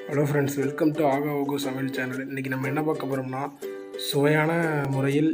Hello friends, welcome to ஆகா ஓகோ சமையல் சேனல். இன்றைக்கி நம்ம என்ன பார்க்க போகிறோம்னா, சுவையான முறையில்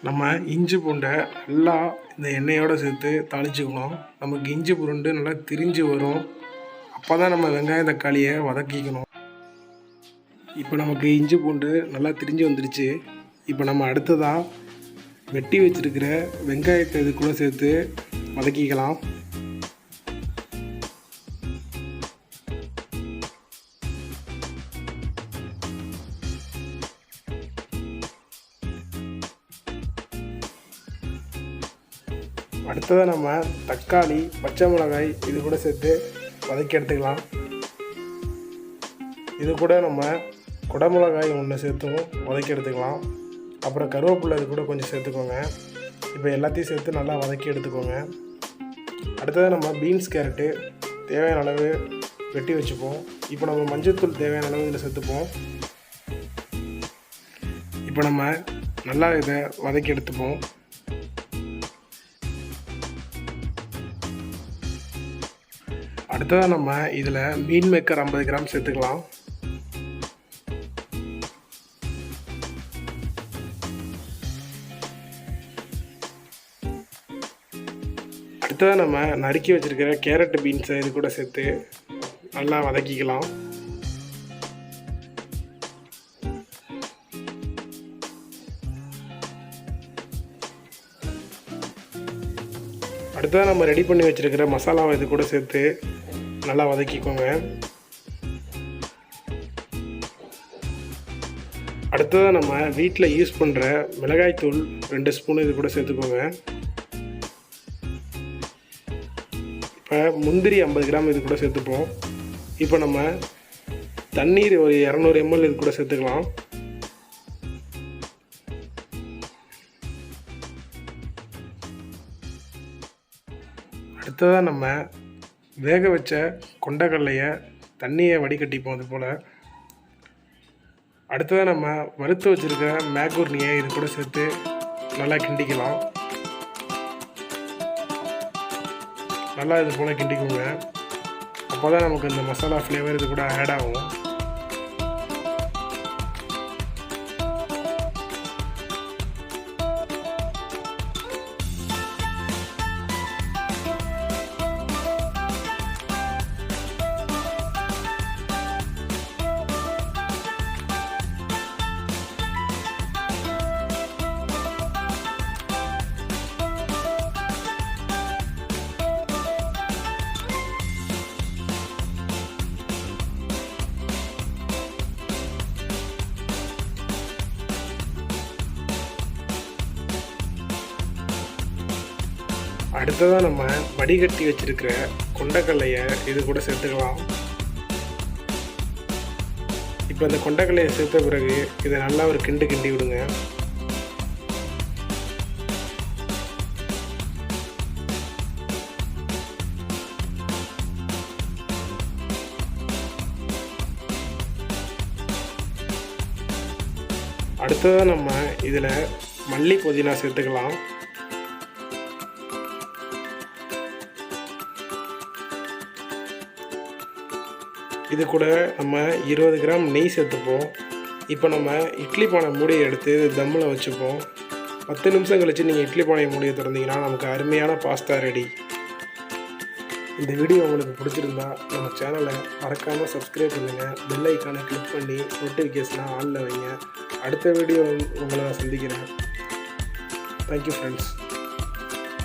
நம்ம இஞ்சி பூண்டை நல்லா இந்த எண்ணெயோடு சேர்த்து தாளிச்சுக்கணும். நமக்கு இஞ்சி பூண்டு நல்லா திரிஞ்சு வரும். அப்போ தான் நம்ம வெங்காயம் தக்காளியை வதக்கிக்கணும். இப்போ நமக்கு இஞ்சி பூண்டு நல்லா திரிஞ்சு வந்துடுச்சு. இப்போ நம்ம அடுத்ததாக வெட்டி வச்சுருக்கிற வெங்காயத்தை இதுக்குள்ளே சேர்த்து வதக்கிக்கலாம். அடுத்ததாக நம்ம தக்காளி, பச்சை மிளகாய் இது கூட சேர்த்து வதக்கி எடுத்துக்கலாம். இது கூட நம்ம குடமிளகாய் ஒன்று சேர்த்தும் வதக்கி எடுத்துக்கலாம். அப்புறம் கருவேப்பிலை இது கூட கொஞ்சம் சேர்த்துக்கோங்க. இப்போ எல்லாத்தையும் சேர்த்து நல்லா வதக்கி எடுத்துக்கோங்க. அடுத்ததாக நம்ம பீன்ஸ், கேரட்டு தேவையான அளவு வெட்டி வச்சுப்போம். இப்போ நம்ம மஞ்சள்தூள் தேவையான அளவு இதில் சேர்த்துப்போம். இப்போ நம்ம நல்லா இதை வதக்கி எடுத்துப்போம். அடுத்ததாக நம்ம இதில் மீன் மேக்கர் 50 கிராம் சேர்த்துக்கலாம். அடுத்ததாக நம்ம நறுக்கி வச்சுருக்கிற கேரட், பீன்ஸை இது கூட சேர்த்து நல்லா வதக்கிக்கலாம். அடுத்ததாக நம்ம ரெடி பண்ணி வச்சுருக்கிற மசாலாவை இது கூட சேர்த்து நல்லா வதக்கிக்கோங்க. அடுத்ததாக நம்ம வீட்டில் யூஸ் பண்ணுற மிளகாய்த்தூள் 2 ஸ்பூன் இது கூட சேர்த்துக்கோங்க. இப்போ முந்திரி 50 கிராம் இது கூட சேர்த்துப்போம். இப்போ நம்ம தண்ணீர் ஒரு 200 ml இது கூட சேர்த்துக்கலாம். அடுத்ததாக நம்ம வேக வச்ச கொண்டக்கடலையை தண்ணியை வடிகட்டிப்போம். அது போல் அடுத்ததாக நம்ம வறுத்து வச்சுருக்க மேகூர்னியை இது கூட சேர்த்து நல்லா கிண்டிக்கலாம். நல்லா இது போல் கிண்டிக்கோங்க. அப்போ தான் நமக்கு இந்த மசாலா ஃப்ளேவர் இது கூட ஆட் ஆகும். அடுத்ததாக நம்ம வடிகட்டி வச்சுருக்கிற கொண்டக்கடலையை இது கூட சேர்த்துக்கலாம். இப்போ அந்த கொண்டக்கடலையை சேர்த்த பிறகு இதை நல்லா ஒரு கிண்டி விடுங்க. அடுத்ததாக நம்ம இதில் மல்லி புதினா சேர்த்துக்கலாம். இது கூட நம்ம 20 கிராம் நெய் சேர்த்துப்போம். இப்போ நம்ம இட்லி பானை மூடியை எடுத்து தம்மில் வச்சுப்போம். 10 நிமிஷம் கழித்து நீங்கள் இட்லி பானை மூடியை திறந்தீங்கன்னா நமக்கு அருமையான பாஸ்தா ரெடி. இந்த வீடியோ உங்களுக்கு பிடிச்சிருந்தா நம்ம சேனலை மறக்காமல் சப்ஸ்கிரைப் பண்ணுங்கள். பெல் ஐக்கானை கிளிக் பண்ணி நோட்டிஃபிகேஷனாக ஆனில் வைங்க. அடுத்த வீடியோ உங்களை நான் சந்திக்கிறேன். Thank you friends.